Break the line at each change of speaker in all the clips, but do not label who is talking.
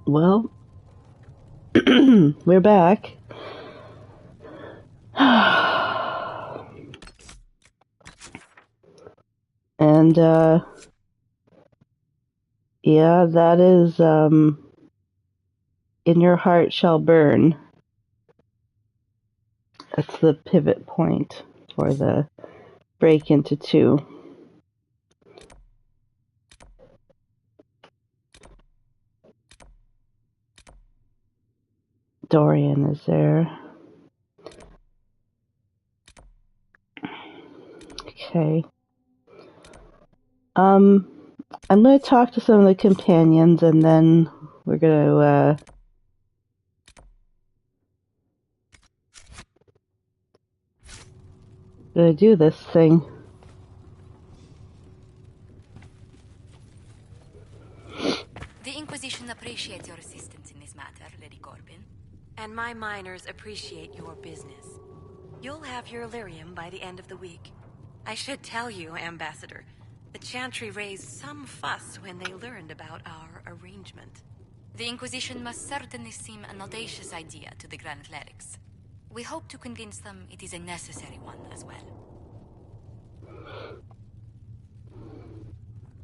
Well, we're back. And, yeah, that is, In Your Heart Shall Burn. That's the pivot point for the break into 2. Dorian is there. Okay. I'm going to talk to some of the companions, and then we're going to do this thing.
The Inquisition appreciates your assistance in this matter, Lady Corbin.
And my miners appreciate your business. You'll have your lyrium by the end of the week. I should tell you, Ambassador, the Chantry raised some fuss when they learned about our arrangement.
The Inquisition must certainly seem an audacious idea to the Grand Clerics. We hope to convince them it is a necessary one as well.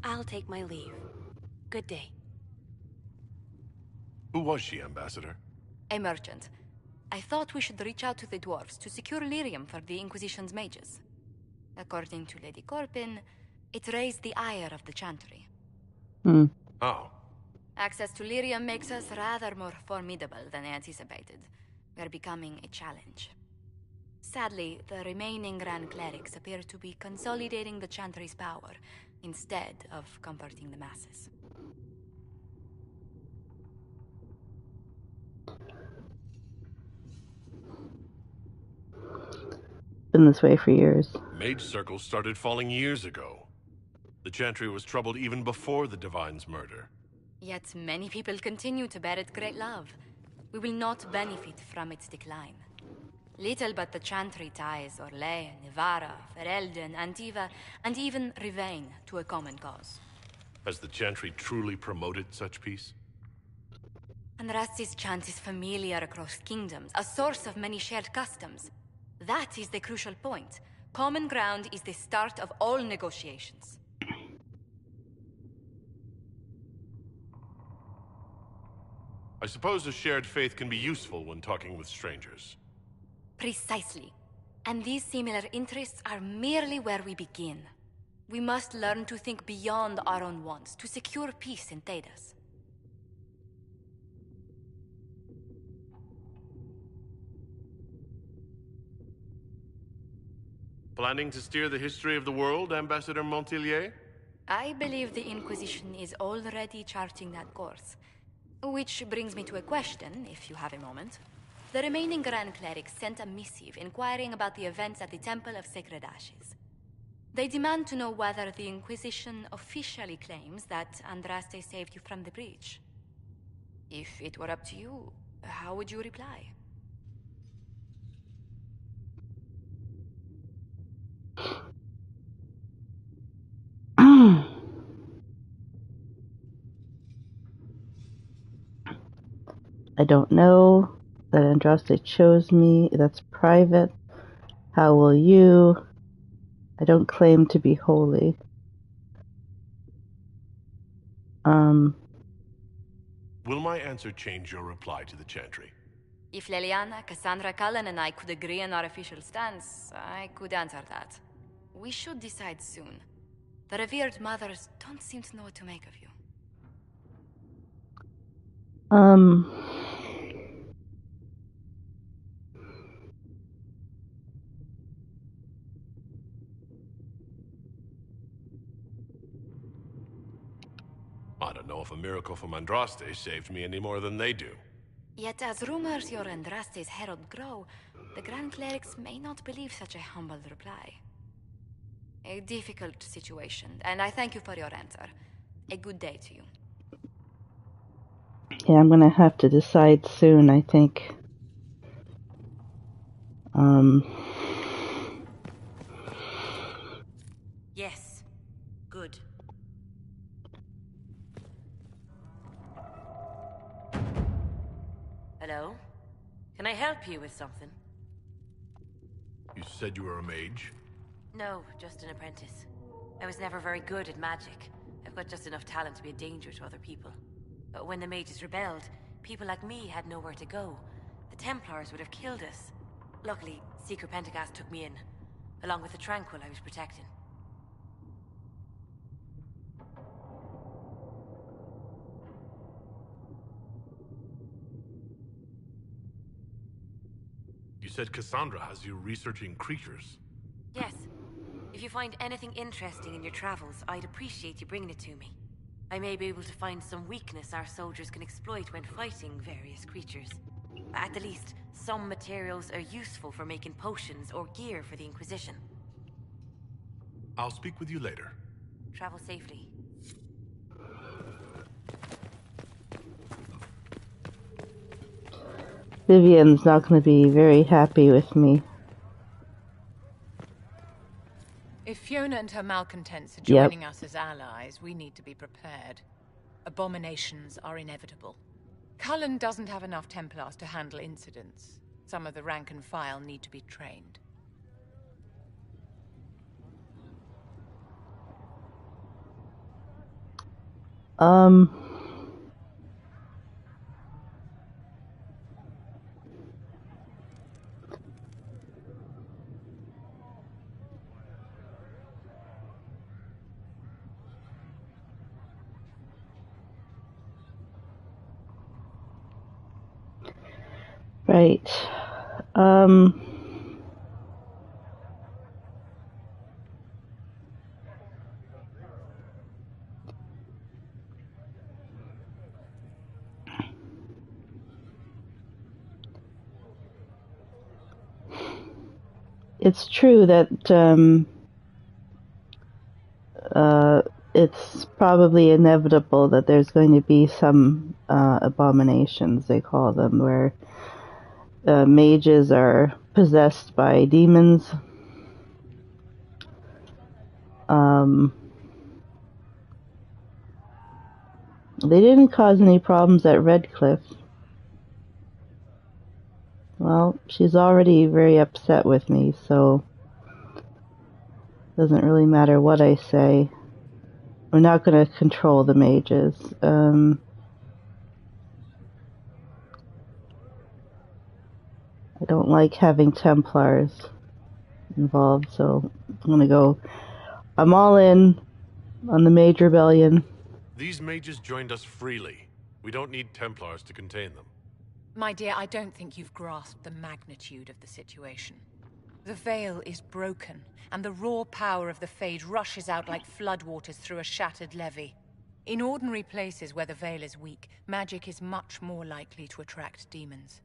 I'll take my leave. Good day.
Who was she, Ambassador?
A merchant. I thought we should reach out to the dwarves to secure lyrium for the Inquisition's mages. According to Lady Corbin, it raised the ire of the Chantry.
Oh.
Access to lyrium makes us rather more formidable than anticipated. We're becoming a challenge. Sadly, the remaining Grand Clerics appear to be consolidating the Chantry's power, instead of comforting the masses.
Been this way for years.
Mage circles started falling years ago. The Chantry was troubled even before the Divine's murder.
Yet many people continue to bear it great love. We will not benefit from its decline. Little but the Chantry ties Orlais, Nevarra, Ferelden, Antiva, and even Rivain to a common cause.
Has the Chantry truly promoted such peace?
Andraste's chant is familiar across kingdoms, a source of many shared customs. That is the crucial point. Common ground is the start of all negotiations.
I suppose a shared faith can be useful when talking with strangers.
Precisely. And these similar interests are merely where we begin. We must learn to think beyond our own wants to secure peace in Thedas.
Planning to steer the history of the world, Ambassador Montillier?
I believe the Inquisition is already charting that course. Which brings me to a question, if you have a moment. The remaining Grand Clerics sent a missive inquiring about the events at the Temple of Sacred Ashes. They demand to know whether the Inquisition officially claims that Andraste saved you from the breach. If it were up to you, how would you reply?
I don't know that Andraste chose me. That's private. How will you? I don't claim to be holy.
Will my answer change your reply to the Chantry?
If Leliana, Cassandra Cullen, and I could agree on our official stance, I could answer that. We should decide soon. The revered mothers don't seem to know what to make of you.
I don't know if a miracle from Andraste saved me any more than they do.
Yet as rumors your Andraste's herald grow, the Grand Clerics may not believe such a humble reply. A difficult situation, and I thank you for your answer. A good day to you.
Yeah, I'm gonna have to decide soon, I think.
Yes. Good. you with something.
You said you were a mage?
No, just an apprentice. I was never very good at magic. I've got just enough talent to be a danger to other people. But when the mages rebelled, people like me had nowhere to go. The Templars would have killed us. Luckily, Seeker Pentagast took me in, along with the Tranquil I was protecting.
You said Cassandra has you researching creatures.
Yes. If you find anything interesting in your travels, I'd appreciate you bringing it to me. I may be able to find some weakness our soldiers can exploit when fighting various creatures. At the least, some materials are useful for making potions or gear for the Inquisition.
I'll speak with you later.
Travel safely.
Vivian's not going to be very happy with me.
If Fiona and her malcontents are joining us as allies, we need to be prepared. Abominations are inevitable. Cullen doesn't have enough Templars to handle incidents. Some of the rank and file need to be trained.
Right. It's true that it's probably inevitable that there's going to be some abominations, they call them, where mages are possessed by demons. They didn't cause any problems at Redcliffe. Well, she's already very upset with me, so it doesn't really matter what I say. We're not going to control the mages. I don't like having Templars involved, so I'm going to go. I'm all in on the Mage Rebellion.
These mages joined us freely. We don't need Templars to contain them.
My dear, I don't think you've grasped the magnitude of the situation. The veil is broken, and the raw power of the Fade rushes out like floodwaters through a shattered levee. In ordinary places where the veil is weak, magic is much more likely to attract demons.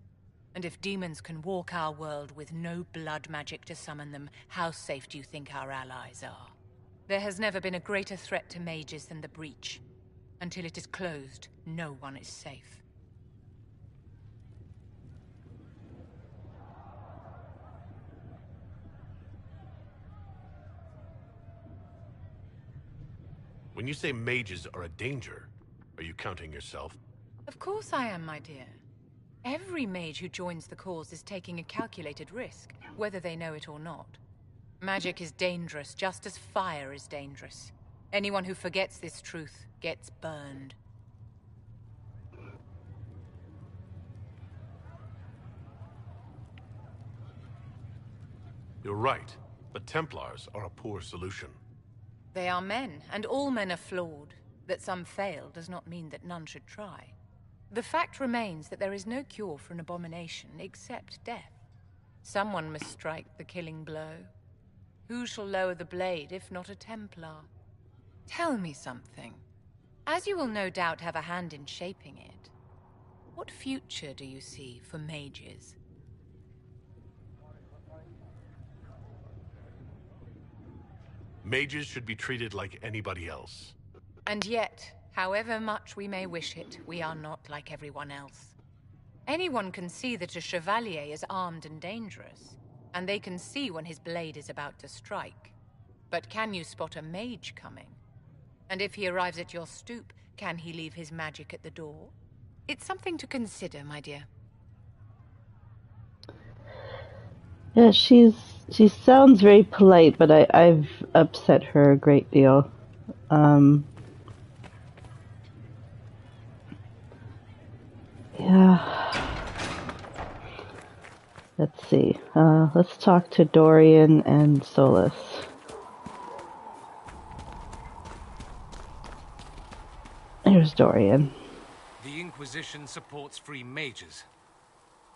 And if demons can walk our world with no blood magic to summon them, how safe do you think our allies are? There has never been a greater threat to mages than the Breach. Until it is closed, no one is safe.
When you say mages are a danger, are you counting yourself?
Of course I am, my dear. Every mage who joins the cause is taking a calculated risk, whether they know it or not. Magic is dangerous, just as fire is dangerous. Anyone who forgets this truth gets burned.
You're right, but Templars are a poor solution.
They are men, and all men are flawed. That some fail does not mean that none should try. The fact remains that there is no cure for an abomination except death. Someone must strike the killing blow. Who shall lower the blade if not a Templar? Tell me something. As you will no doubt have a hand in shaping it, what future do you see for mages?
Mages should be treated like anybody else.
And yet, however much we may wish it, we are not like everyone else. Anyone can see that a chevalier is armed and dangerous, and they can see when his blade is about to strike. But can you spot a mage coming? And if he arrives at your stoop, can he leave his magic at the door? It's something to consider, my dear.
Yeah, she sounds very polite, but I've upset her a great deal. Yeah. Let's see. Let's talk to Dorian and Solus. Here's Dorian.
The Inquisition supports free mages.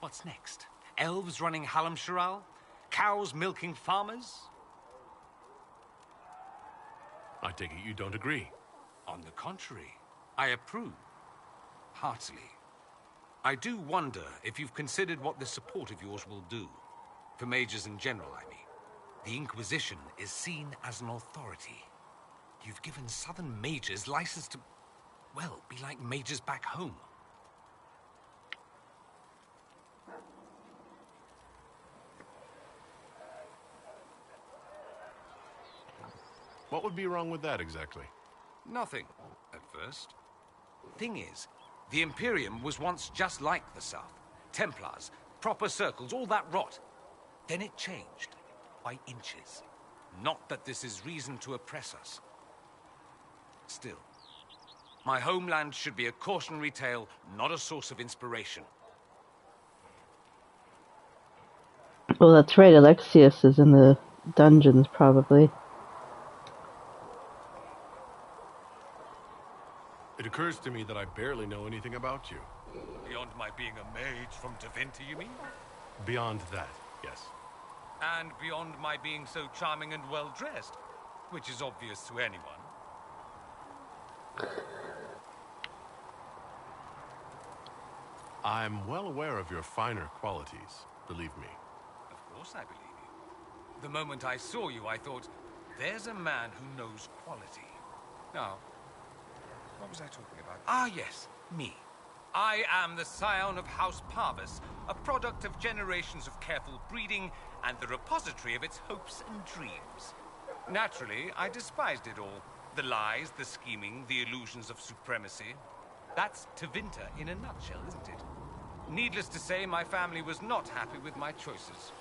What's next? Elves running Halam-Sharal? Cows milking farmers?
I take it you don't agree.
On the contrary, I approve. Heartily. I do wonder if you've considered what this support of yours will do. For mages in general, I mean. The Inquisition is seen as an authority. You've given southern mages license to, well, be like mages back home.
What would be wrong with that, exactly?
Nothing, at first. Thing is, the Imperium was once just like the South. Templars, proper circles, all that rot. Then it changed, by inches. Not that this is reason to oppress us. Still, my homeland should be a cautionary tale, not a source of inspiration.
Well, that's right. Alexius is in the dungeons, probably.
It occurs to me that I barely know anything about you.
Beyond my being a mage from Tevinter, you mean?
Beyond that, yes.
And beyond my being so charming and well-dressed, which is obvious to anyone.
I'm well aware of your finer qualities, believe me.
Of course I believe you. The moment I saw you, I thought, there's a man who knows quality. Now, what was I talking about? Ah, yes, me. I am the scion of House Parvis, a product of generations of careful breeding and the repository of its hopes and dreams. Naturally, I despised it all. The lies, the scheming, the illusions of supremacy. That's Tevinter in a nutshell, isn't it? Needless to say, my family was not happy with my choices.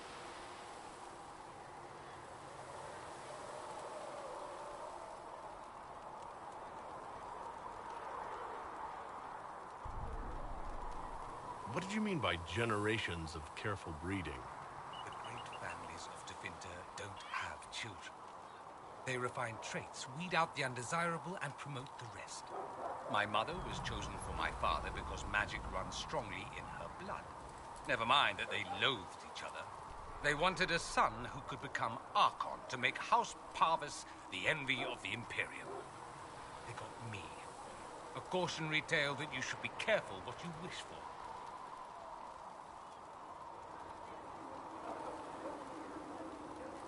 What did you mean by generations of careful breeding?
The great families of Tevinter don't have children. They refine traits, weed out the undesirable, and promote the rest. My mother was chosen for my father because magic runs strongly in her blood. Never mind that they loathed each other. They wanted a son who could become Archon to make House Parvis the envy of the Imperium. They got me. A cautionary tale that you should be careful what you wish for.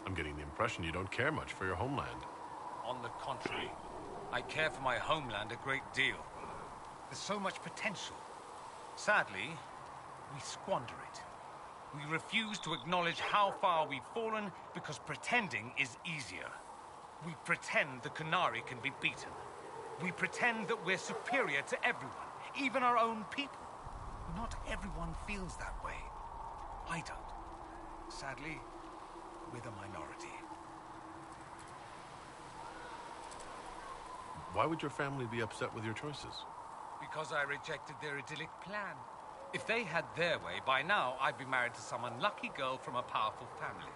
I'm getting the impression you don't care much for your homeland.
On the contrary, I care for my homeland a great deal. There's so much potential. Sadly, we squander it. We refuse to acknowledge how far we've fallen because pretending is easier. We pretend the Qunari can be beaten. We pretend that we're superior to everyone, even our own people. Not everyone feels that way. I don't. Sadly, we're the minority.
Why would your family be upset with your choices?
Because I rejected their idyllic plan. If they had their way, by now I'd be married to some unlucky girl from a powerful family.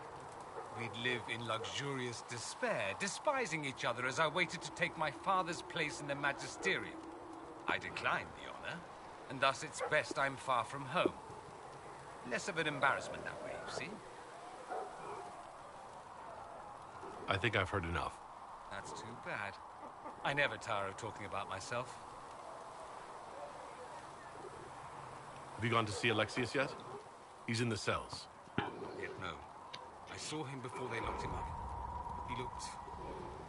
We'd live in luxurious despair, despising each other as I waited to take my father's place in the magisterium. I declined the honor, and thus it's best I'm far from home. Less of an embarrassment that way, you see?
I think I've heard enough.
That's too bad. I never tire of talking about myself.
Have you gone to see Alexius yet? He's in the cells.
Yet no. I saw him before they locked him up. He looked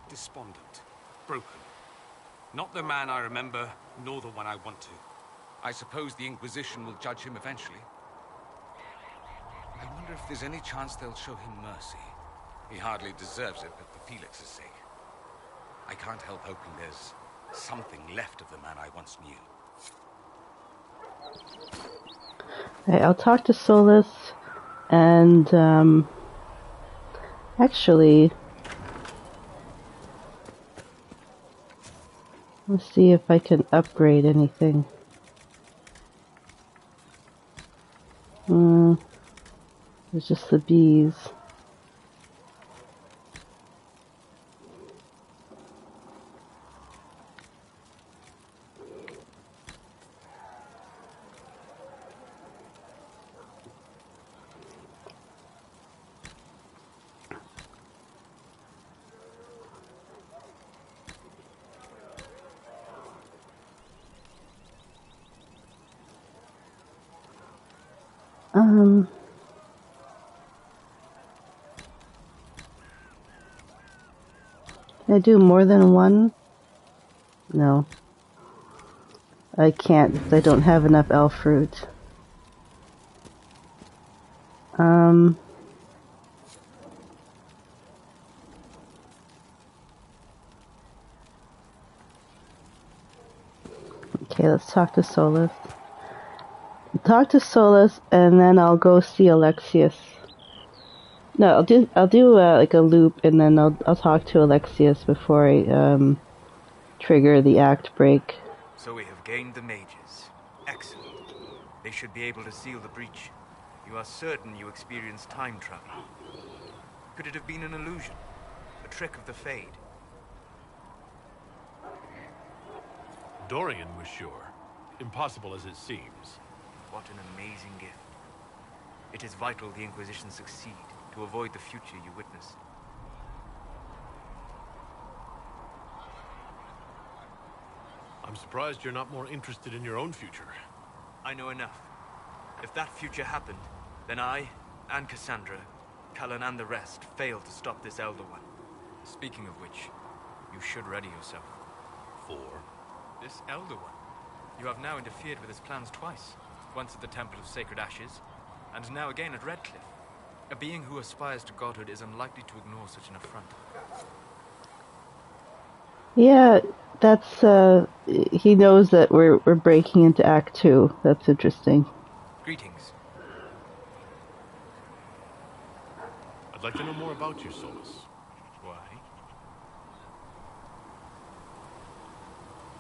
despondent, broken. Not the man I remember, nor the one I want to. I suppose the Inquisition will judge him eventually. I wonder if there's any chance they'll show him mercy. He hardly deserves it, but for Felix's sake. I can't help hoping there's something left of the man I once knew.
Right, I'll talk to Solus. And, actually, let's see if I can upgrade anything. It's just the bees. Can I do more than one? No. I can't because I don't have enough elf fruit. Okay, let's talk to Solus. Talk to Solus, and then I'll go see Alexius. No, I'll do like a loop, and then I'll talk to Alexius before I trigger the act break.
So we have gained the mages. Excellent. They should be able to seal the breach. You are certain you experienced time travel? Could it have been an illusion? A trick of the Fade?
Dorian was sure. Impossible as it seems.
What an amazing gift. It is vital the Inquisition succeed to avoid the future you witnessed.
I'm surprised you're not more interested in your own future.
I know enough. If that future happened, then I, and Cassandra, Cullen and the rest, failed to stop this Elder One. Speaking of which, you should ready yourself.
For?
This Elder One. You have now interfered with his plans twice. Once at the Temple of Sacred Ashes, and now again at Redcliffe. A being who aspires to godhood is unlikely to ignore such an affront.
Yeah, that's he knows that we're breaking into Act 2. That's interesting.
Greetings.
I'd like to know more about you, Solus.
Why?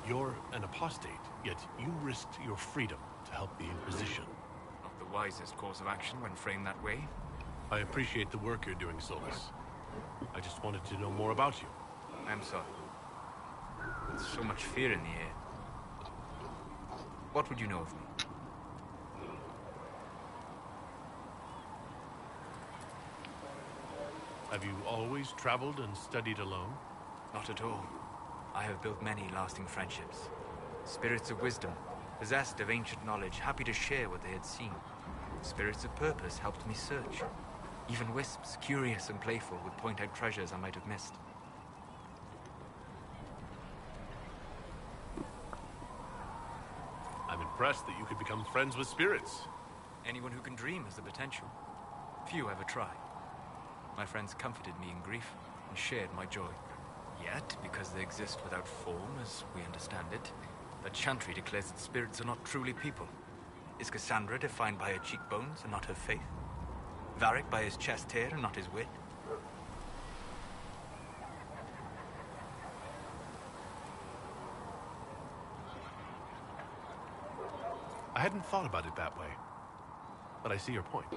You're an apostate, yet you risked your freedom to help the Inquisition.
Not the wisest course of action when framed that way.
I appreciate the work you're doing, Solus. I just wanted to know more about you.
I'm sorry. With so much fear in the air. What would you know of me?
Have you always traveled and studied alone?
Not at all. I have built many lasting friendships. Spirits of wisdom, possessed of ancient knowledge, happy to share what they had seen. Spirits of purpose helped me search. Even wisps, curious and playful, would point out treasures I might have missed.
I'm impressed that you could become friends with spirits.
Anyone who can dream has the potential. Few ever try. My friends comforted me in grief and shared my joy. Yet, because they exist without form, as we understand it, the Chantry declares that spirits are not truly people. Is Cassandra defined by her cheekbones and not her faith? Varric by his chest hair and not his wit?
I hadn't thought about it that way, but I see your point.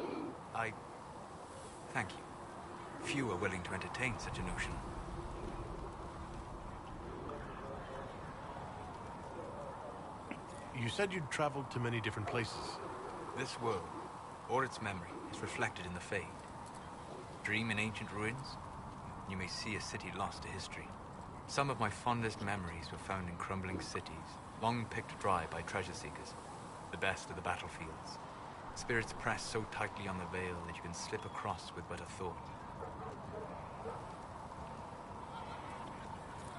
Thank you. Few are willing to entertain such a notion.
You said you'd traveled to many different places.
This world, or its memory, is reflected in the Fade. Dream in ancient ruins, you may see a city lost to history. Some of my fondest memories were found in crumbling cities, long picked dry by treasure seekers. The best of the battlefields. Spirits press so tightly on the veil that you can slip across with but a thought.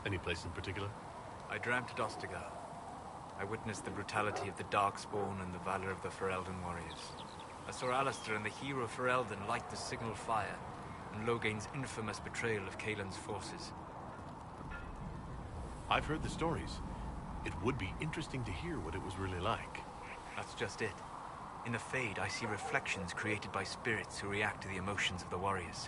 Any place in particular?
I dreamt at Ostagar. I witnessed the brutality of the Darkspawn and the valor of the Ferelden warriors. I saw Alistair and the hero Ferelden light the signal fire, and Logain's infamous betrayal of Kaelin's forces.
I've heard the stories. It would be interesting to hear what it was really like.
That's just it. In the Fade, I see reflections created by spirits who react to the emotions of the warriors.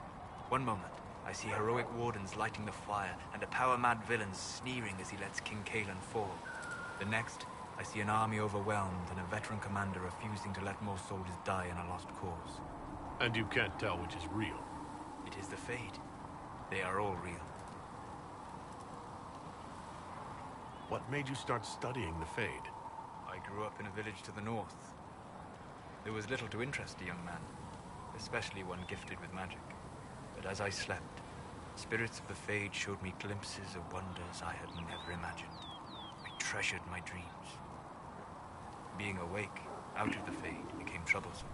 One moment, I see heroic wardens lighting the fire, and a power-mad villain sneering as he lets King Kaelan fall. The next, I see an army overwhelmed and a veteran commander refusing to let more soldiers die in a lost cause.
And you can't tell which is real.
It is the Fade. They are all real.
What made you start studying the Fade?
I grew up in a village to the north. There was little to interest a young man, especially one gifted with magic. But as I slept, spirits of the Fade showed me glimpses of wonders I had never imagined. I treasured my dreams. Being awake, out of the Fade, became troublesome.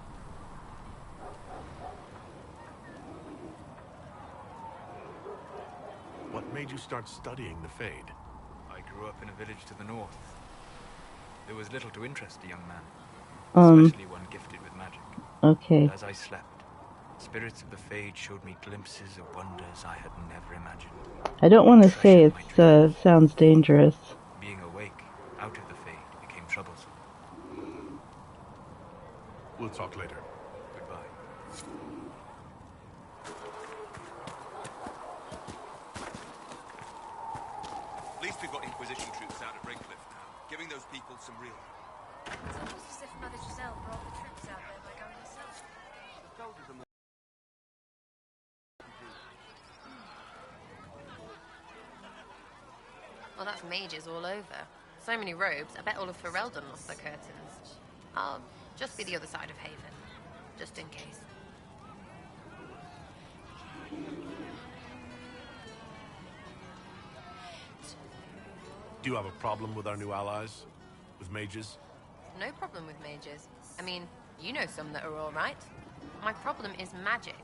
What made you start studying the Fade?
I grew up in a village to the north. There was little to interest a young man, especially one gifted with magic.
Okay.
But as I slept, spirits of the Fade showed me glimpses of wonders I had never imagined.
I don't want to say it sounds dangerous.
Being awake, out of the Fade, became troublesome.
We'll talk later.
Goodbye.
At least we've got Inquisition troops out at Redcliffe now, giving those people some real...
It's almost as if Mother Giselle brought the troops out there by going herself. Well, that's mages all over. So many robes, I bet all of Ferelden lost their curtains. I'll just be the other side of Haven, just in case.
Do you have a problem with our new allies? With mages?
No problem with mages. I mean, you know some that are all right. My problem is magic.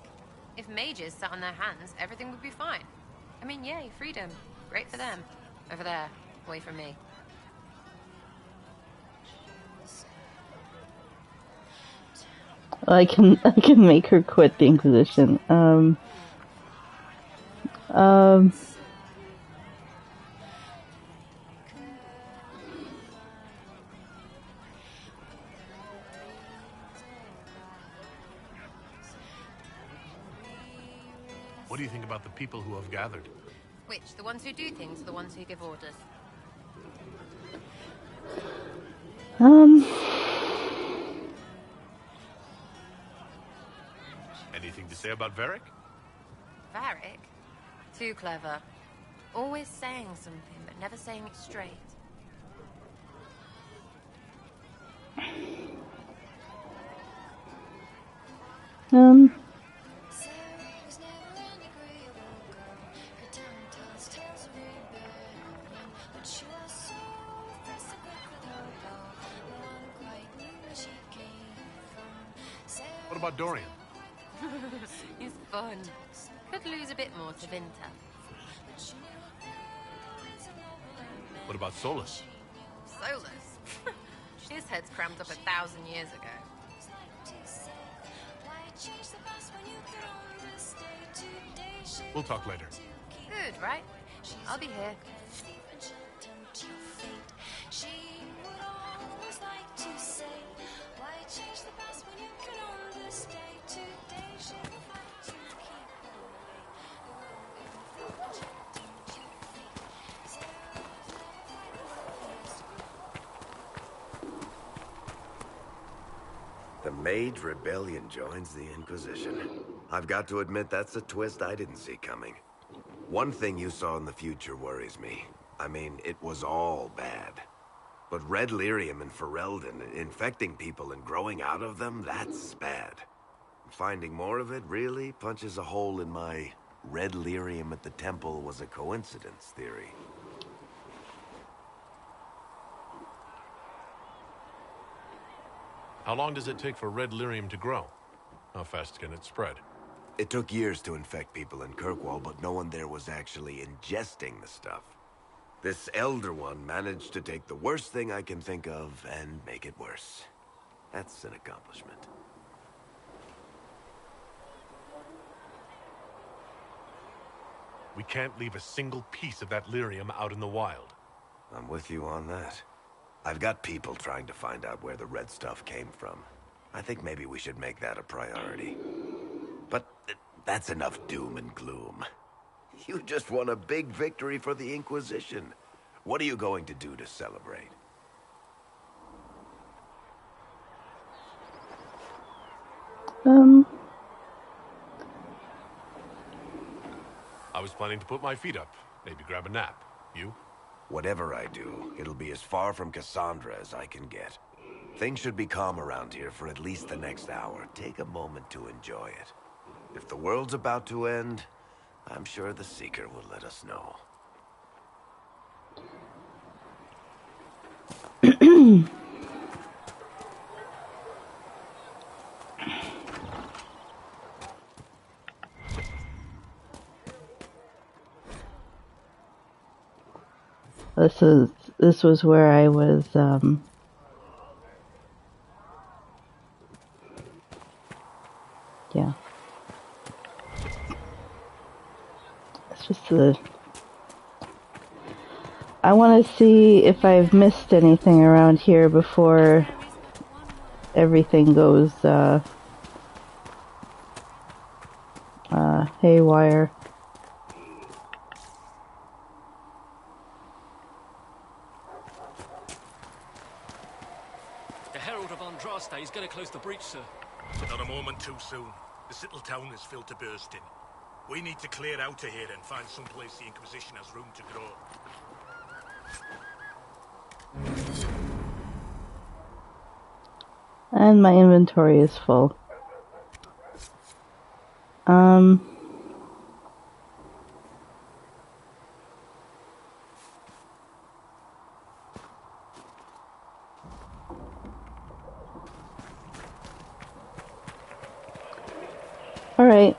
If mages sat on their hands, everything would be fine. I mean, yay, freedom. Great for them. Over there, away from me.
I can make her quit the Inquisition.
What do you think about the people who have gathered?
Which, the ones who do things or the ones who give orders?
Anything to say about Varric?
Varric? Too clever. Always saying something, but never saying it straight.
What about Dorian?
He's fun. Could lose a bit more to Vinta.
What about Solus?
Solus? His head's crammed up 1,000 years ago.
We'll talk later.
Good, right? I'll be here.
The Mage Rebellion joins the Inquisition. I've got to admit that's a twist I didn't see coming. One thing you saw in the future worries me. I mean, it was all bad. But Red Lyrium and Ferelden, infecting people and growing out of them, that's bad. Finding more of it really punches a hole in my Red Lyrium at the temple was a coincidence theory.
How long does it take for Red Lyrium to grow? How fast can it spread?
It took years to infect people in Kirkwall, but no one there was actually ingesting the stuff. This Elder One managed to take the worst thing I can think of and make it worse. That's an accomplishment.
We can't leave a single piece of that lyrium out in the wild.
I'm with you on that. I've got people trying to find out where the red stuff came from. I think maybe we should make that a priority. But that's enough doom and gloom. You just won a big victory for the Inquisition. What are you going to do to celebrate?
I was planning to put my feet up, maybe grab a nap. You?
Whatever I do, it'll be as far from Cassandra as I can get. Things should be calm around here for at least the next hour. Take a moment to enjoy it. If the world's about to end, I'm sure the Seeker will let us know.
This was where I was yeah. It's just I want to see if I've missed anything around here before everything goes haywire.
The Herald of Andraste is going to close the breach, sir.
Not a moment too soon. This little town is filled to bursting. We need to clear out of here and find some place the Inquisition has room to grow.
And my inventory is full. All right.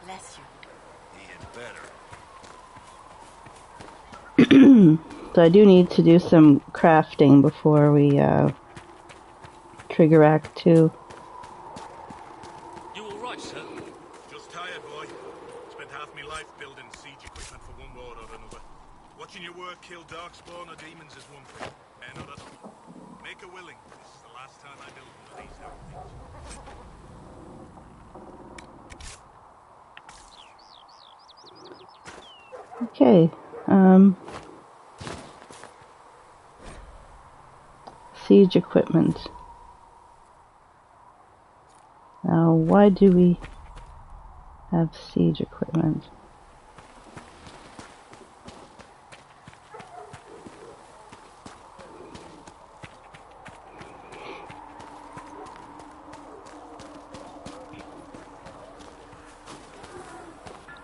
Bless you.
Better.
So I do need to do some crafting before we trigger Act 2.
You all right, sir?
Just tired, boy. Spent half my life building siege equipment for one war or another. Watching your work kill darkspawn or demons is one thing. Another. Make a willing. This is the last time I build one of these outfits.
Okay. Siege equipment. Now, why do we have siege equipment?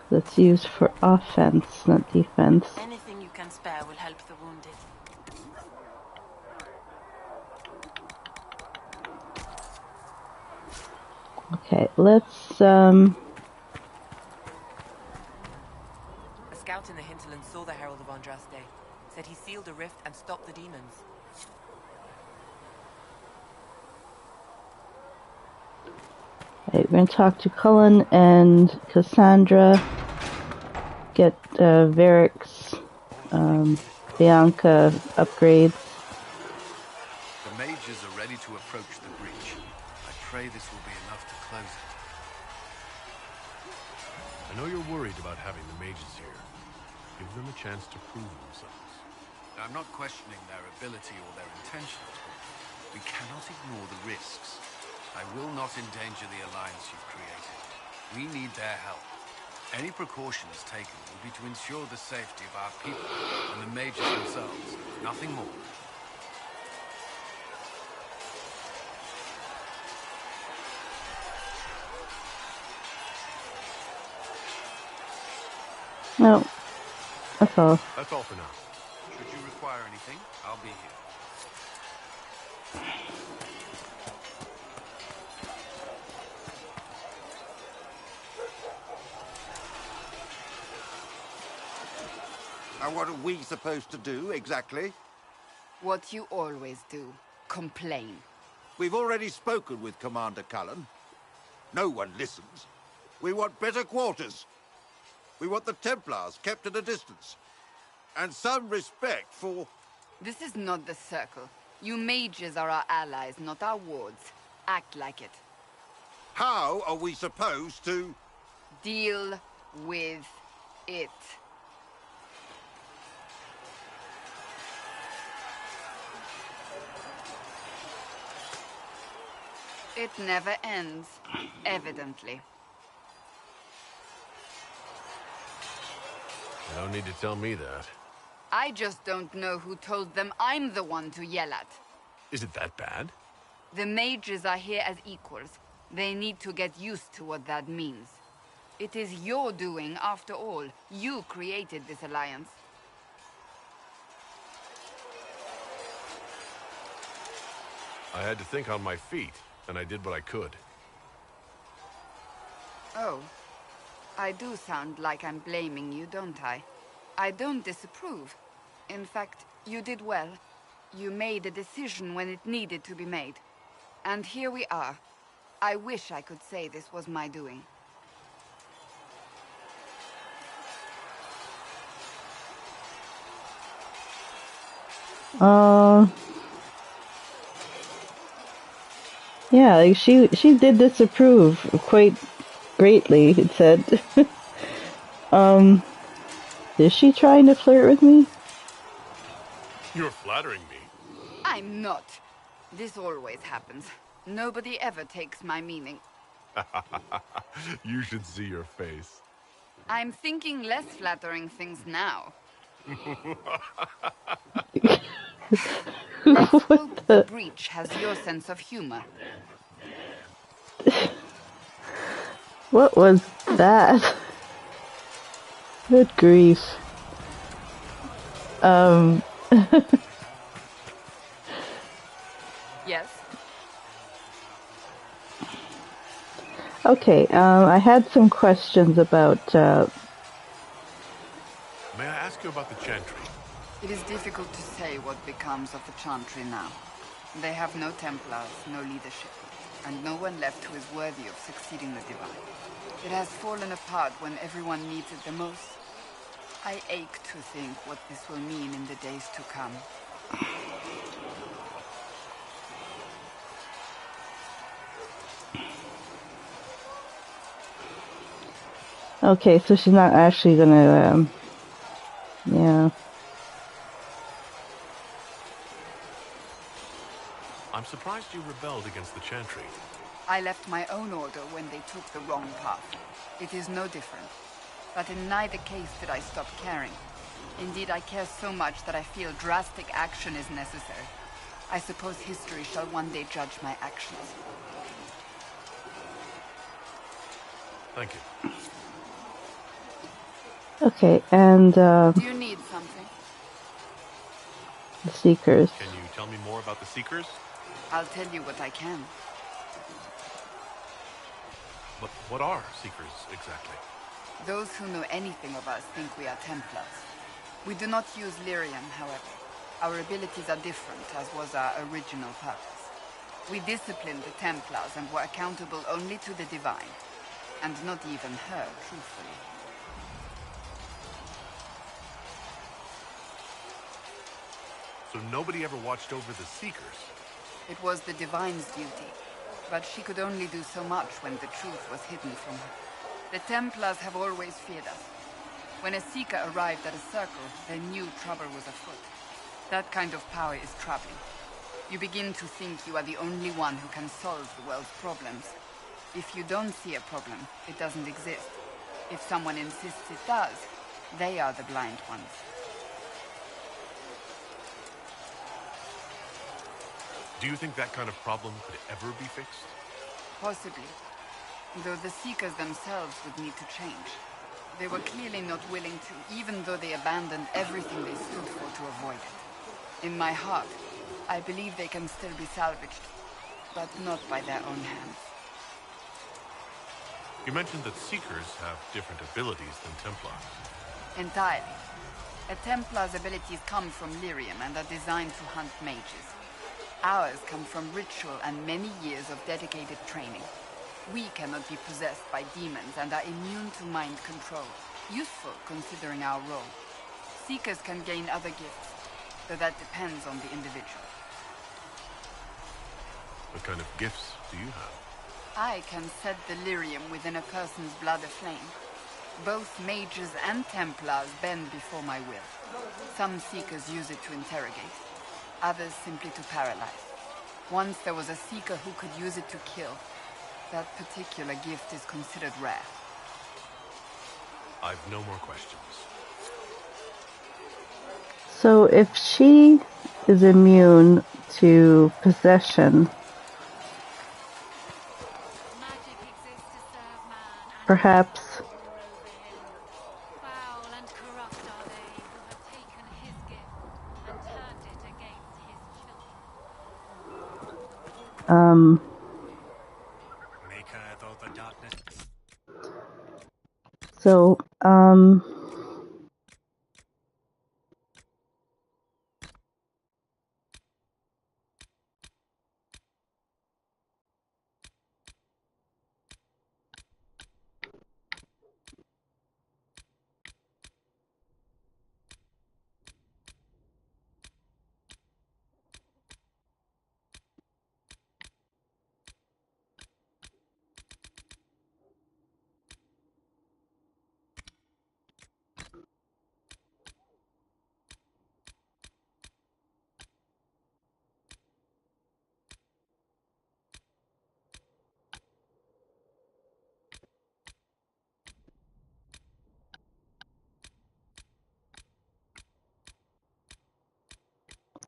That's used for offense, not defense.
Anything you can spare will help the wounded.
Okay, let's
A scout in the hinterland saw the Herald of Andraste. Said he sealed a rift and stopped the demons.
Right, we're gonna talk to Cullen and Cassandra. Get Varric's Bianca upgrades.
The mages are ready to approach the breach. I pray this will be enough to close it.
I know you're worried about having the mages here. Give them a chance to prove themselves.
I'm not questioning their ability or their intentions, but we cannot ignore the risks. I will not endanger the alliance you've created. We need their help. Any precautions taken will be to ensure the safety of our people and the mages themselves. Nothing more.
No, that's all.
That's all for now.
Should you require anything, I'll be here.
And what are we supposed to do, exactly?
What you always do. Complain.
We've already spoken with Commander Cullen. No one listens. We want better quarters. We want the Templars kept at a distance. And some respect for...
This is not the Circle. You mages are our allies, not our wards. Act like it.
How are we supposed to...
Deal with it. It never ends, evidently.
You don't need to tell me that.
I just don't know who told them I'm the one to yell at.
Is it that bad?
The mages are here as equals. They need to get used to what that means. It is your doing, after all. You created this alliance.
I had to think on my feet, and I did what I could.
Oh. I do sound like I'm blaming you, don't I? I don't disapprove. In fact, you did well. You made a decision when it needed to be made. And here we are. I wish I could say this was my doing.
Yeah, like she did disapprove quite greatly, it said. Is she trying to flirt with me?
You're flattering me.
I'm not. This always happens. Nobody ever takes my meaning.
You should see your face.
I'm thinking less flattering things now. Let's hope the breach has your sense of humor.
What was that? Good grief.
Yes?
Okay, I had some questions about,
May I ask you about the Chantry?
It is difficult to say what becomes of the Chantry now. They have no Templars, no leadership, and no one left who is worthy of succeeding the Divine. It has fallen apart when everyone needs it the most. I ache to think what this will mean in the days to come.
okay, so she's not actually gonna, yeah.
I'm surprised you rebelled against the Chantry.
I left my own order when they took the wrong path. It is no different. But in neither case did I stop caring. Indeed, I care so much that I feel drastic action is necessary. I suppose history shall one day judge my actions.
Thank you.
Okay, and,
Do you need something?
the Seekers.
Can you tell me more about the Seekers?
I'll tell you what I can.
But what are Seekers, exactly?
Those who know anything of us think we are Templars. We do not use lyrium, however. Our abilities are different, as was our original purpose. We disciplined the Templars and were accountable only to the Divine. And not even her, truthfully.
So nobody ever watched over the Seekers?
It was the Divine's duty. But she could only do so much when the truth was hidden from her. The Templars have always feared us. When a Seeker arrived at a circle, they knew trouble was afoot. That kind of power is troubling. You begin to think you are the only one who can solve the world's problems. If you don't see a problem, it doesn't exist. If someone insists it does, they are the blind ones.
Do you think that kind of problem could ever be fixed?
Possibly. Though the Seekers themselves would need to change. They were clearly not willing to, even though they abandoned everything they stood for to avoid it. In my heart, I believe they can still be salvaged, but not by their own hands.
You mentioned that Seekers have different abilities than Templars.
Entirely. A Templar's abilities come from lyrium and are designed to hunt mages. Ours come from ritual and many years of dedicated training. We cannot be possessed by demons and are immune to mind control. Useful considering our role. Seekers can gain other gifts, though that depends on the individual.
What kind of gifts do you have?
I can set the lyrium within a person's blood aflame. Both mages and Templars bend before my will. Some Seekers use it to interrogate, others simply to paralyze. Once there was a Seeker who could use it to kill. That particular gift is considered rare.
I've no more questions.
So if she is immune to possession, perhaps so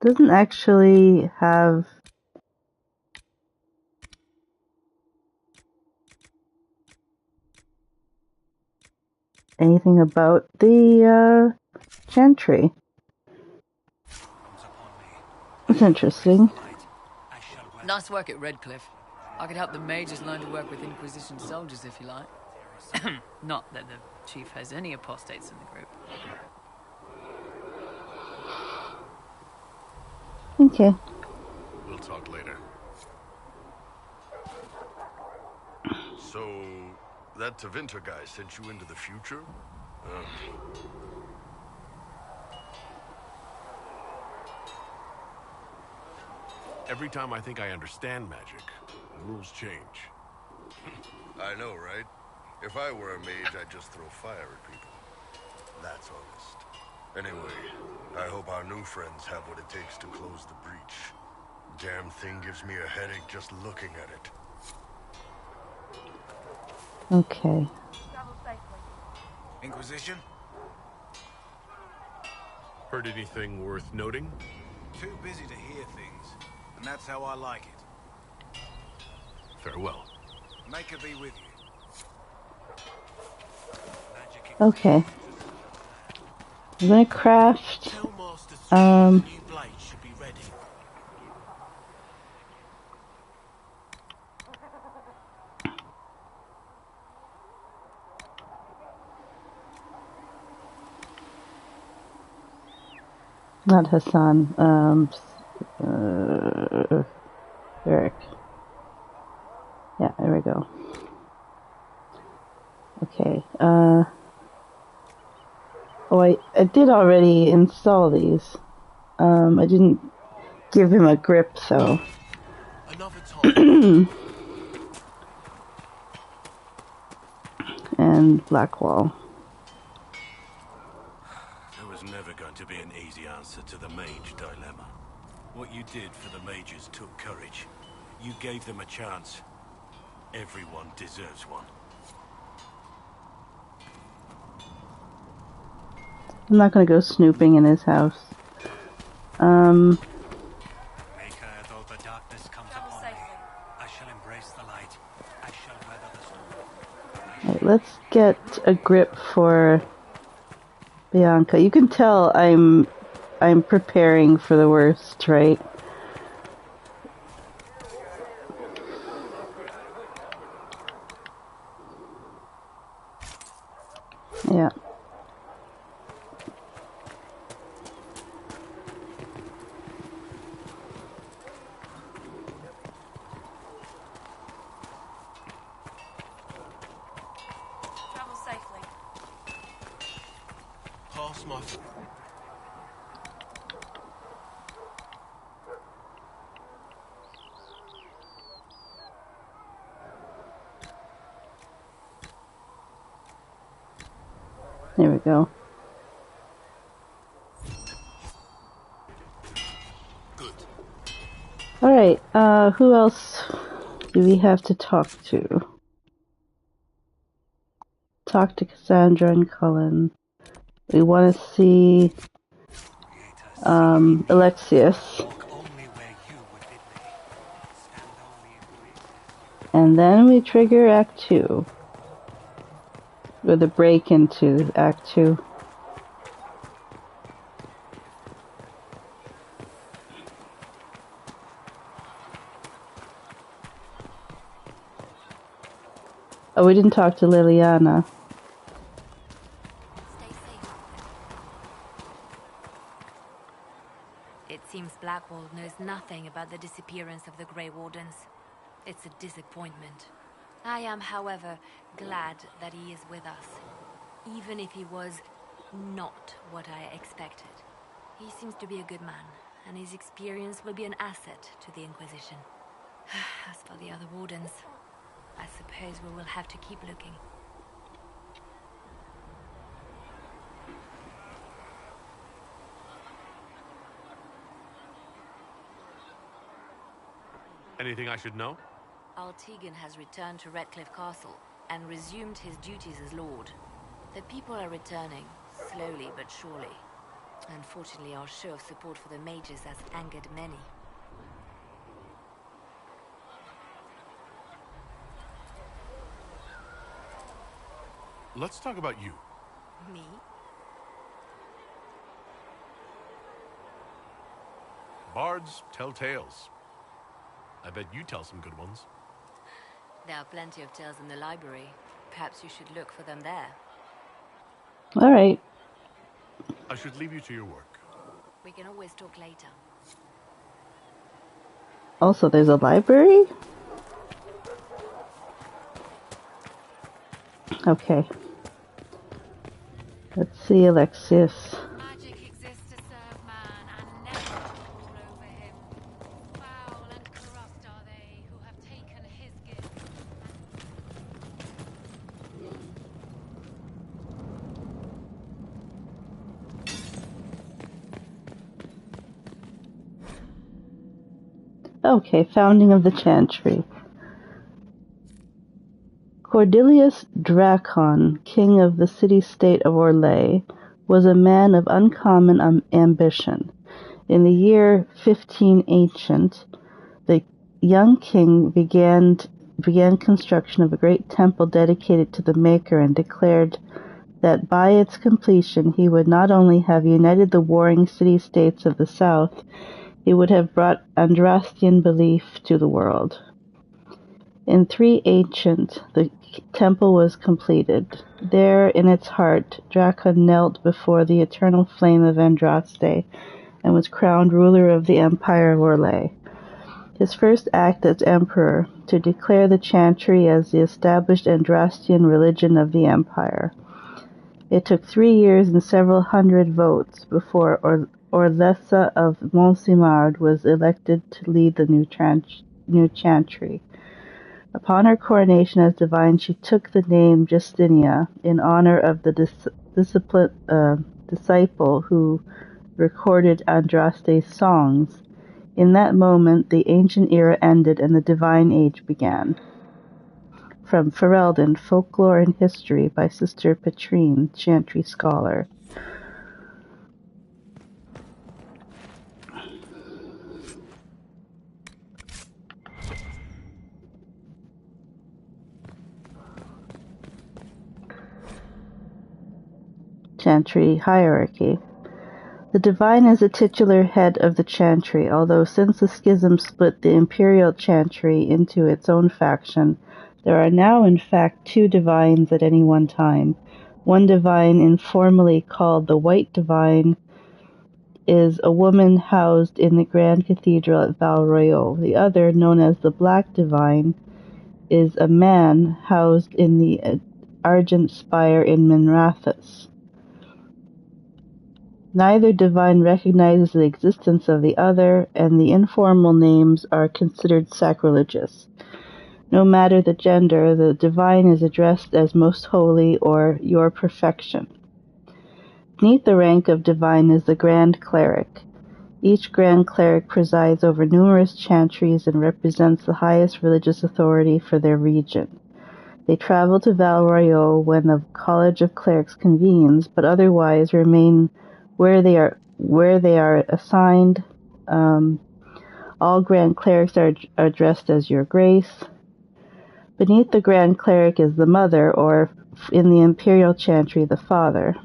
doesn't actually have anything about the Chantry. It's interesting.
Nice work at Redcliffe. I could help the mages learn to work with Inquisition soldiers if you like. Not that the chief has any apostates in the group.
Okay.
We'll talk later. So, that Tevinter guy sent you into the future? Every time I think I understand magic, the rules change.
I know, right? If I were a mage, I'd just throw fire at people. That's honest. Anyway, I hope our new friends have what it takes to close the breach. Damn thing gives me a headache just looking at it.
Okay.
Inquisition?
Heard anything worth noting?
Too busy to hear things, and that's how I like it.
Farewell.
Make her be with you.
Okay. I'm gonna craft not Hasan, Eric. Yeah, there we go. Okay. Oh, I did already install these. I didn't give him a grip, though.
Another time.
And Blackwall.
There was never going to be an easy answer to the mage dilemma. What you did for the mages took courage. You gave them a chance. Everyone deserves one.
I'm not gonna go snooping in his house.
Maker, though the darkness comes upon me, I shall embrace the light. I shall weather the storm.
Right, let's get a grip for Bianca. You can tell I'm preparing for the worst, right? Yeah.
Travel safely.
Pass my...
There we go.
Good.
Alright, who else do we have to talk to? Talk to Cassandra and Cullen. We want to see Alexius. And then we trigger Act 2. Or the break into Act 2. Oh, we didn't talk to Liliana.
It seems Blackwall knows nothing about the disappearance of the Grey Wardens. It's a disappointment. I am, however, glad that he is with us, even if he was not what I expected. He seems to be a good man, and his experience will be an asset to the Inquisition. As for the other Wardens, I suppose we will have to keep looking.
Anything I should know?
Altegan has returned to Redcliffe Castle and resumed his duties as Lord. The people are returning, slowly but surely. Unfortunately, our show of support for the mages has angered many.
Let's talk about you.
Me?
Bards tell tales. I bet you tell some good ones.
There are plenty of tales in the library. Perhaps you should look for them there.
Alright.
I should leave you to your work.
We can always talk later.
Also, there's a library? Okay. Let's see Alexius.
Magic exists to serve man and never to rule over him. Foul and corrupt are they who have taken his gifts.
Okay, founding of the Chantry. Cordelius Dracon, king of the city-state of Orlais, was a man of uncommon ambition. In the year 15 Ancient, the young king began construction of a great temple dedicated to the Maker and declared that by its completion he would not only have united the warring city-states of the south, he would have brought Andrastian belief to the world. In 3 Ancient, the temple was completed. There, in its heart, Dracon knelt before the eternal flame of Andraste and was crowned ruler of the Empire of Orlais. his first act as emperor, to declare the Chantry as the established Andrastian religion of the empire. It took 3 years and several hundred votes before Orlessa of Montsimard was elected to lead the new Chantry. Upon her coronation as divine, she took the name Justinia in honor of the disciple who recorded Andraste's songs. In that moment, the ancient era ended and the divine age began. From Ferelden, Folklore and History by Sister Petrine, Chantry scholar. Chantry hierarchy. The divine is the titular head of the Chantry, although since the schism split the imperial Chantry into its own faction, there are now in fact 2 divines at any one time. One divine, informally called the White Divine, is a woman housed in the Grand Cathedral at Val Royeaux. The other, known as the Black Divine, is a man housed in the Argent Spire in Minrathous. Neither divine recognizes the existence of the other, and the informal names are considered sacrilegious. No matter the gender, the divine is addressed as Most Holy or Your Perfection. Beneath the rank of divine is the Grand Cleric. Each Grand Cleric presides over numerous chantries and represents the highest religious authority for their region. They travel to Val Royeaux when the College of Clerics convenes, but otherwise remain where they are assigned. All Grand Clerics are addressed as Your Grace. Beneath the Grand Cleric is the Mother, or in the Imperial Chantry, the Father.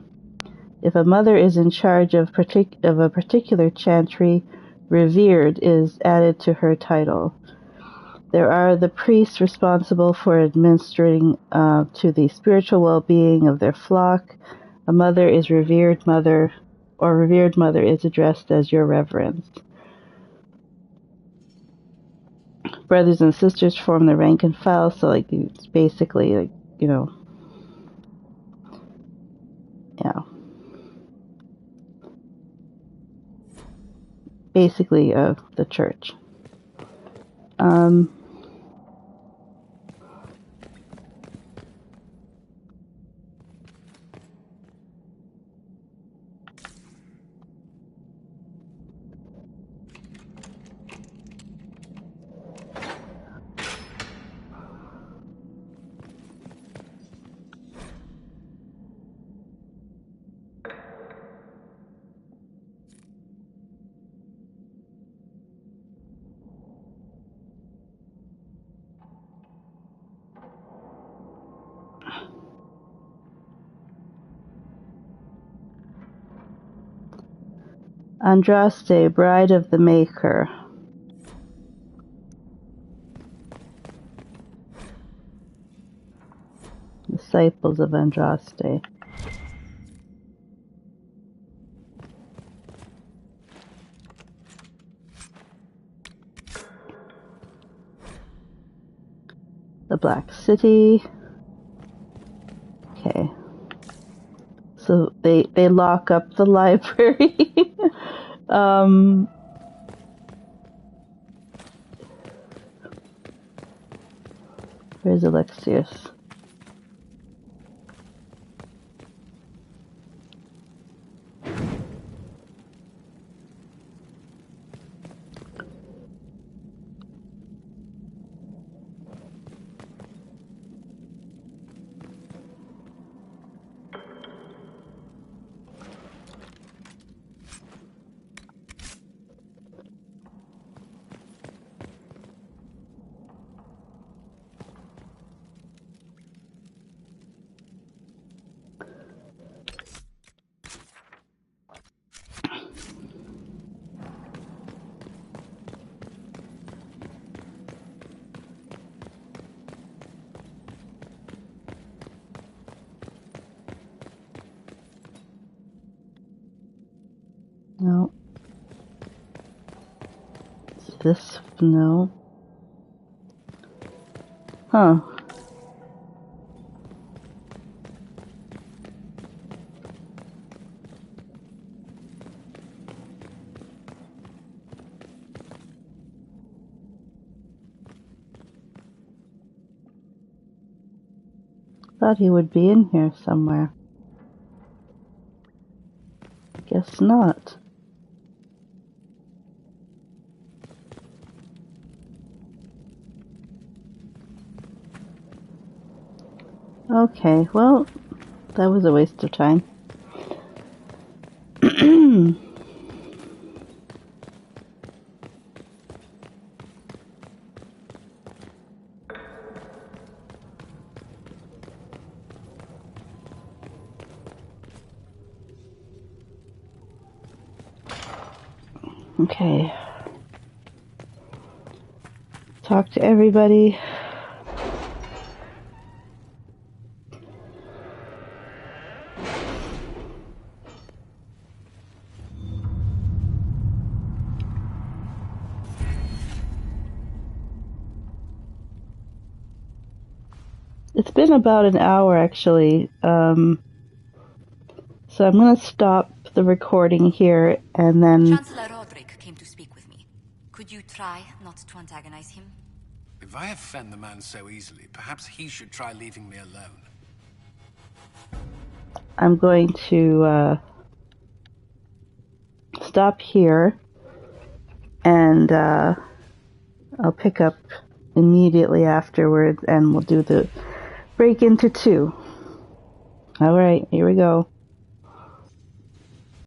If a mother is in charge of a particular chantry, revered is added to her title. There are the priests responsible for administering to the spiritual well-being of their flock. A mother is revered mother, or revered mother is addressed as Your Reverence. Brothers and sisters form the rank and file, so it's basically yeah. Basically the church. Andraste, Bride of the Maker. Disciples of Andraste. The Black City. Okay. So they lock up the library. Where's Alexius? No. This, no. Huh. Thought he would be in here somewhere. Guess not. Okay, well, that was a waste of time. Okay. Talk to everybody. It's been about an hour, actually. So I'm going to stop the recording here, and then...
Chancellor Roderick came to speak with me. Could you try not to antagonize him?
If I offend the man so easily, perhaps he should try leaving me alone.
I'm going to stop here, and I'll pick up immediately afterwards, and we'll do the break into 2. Alright, here we go.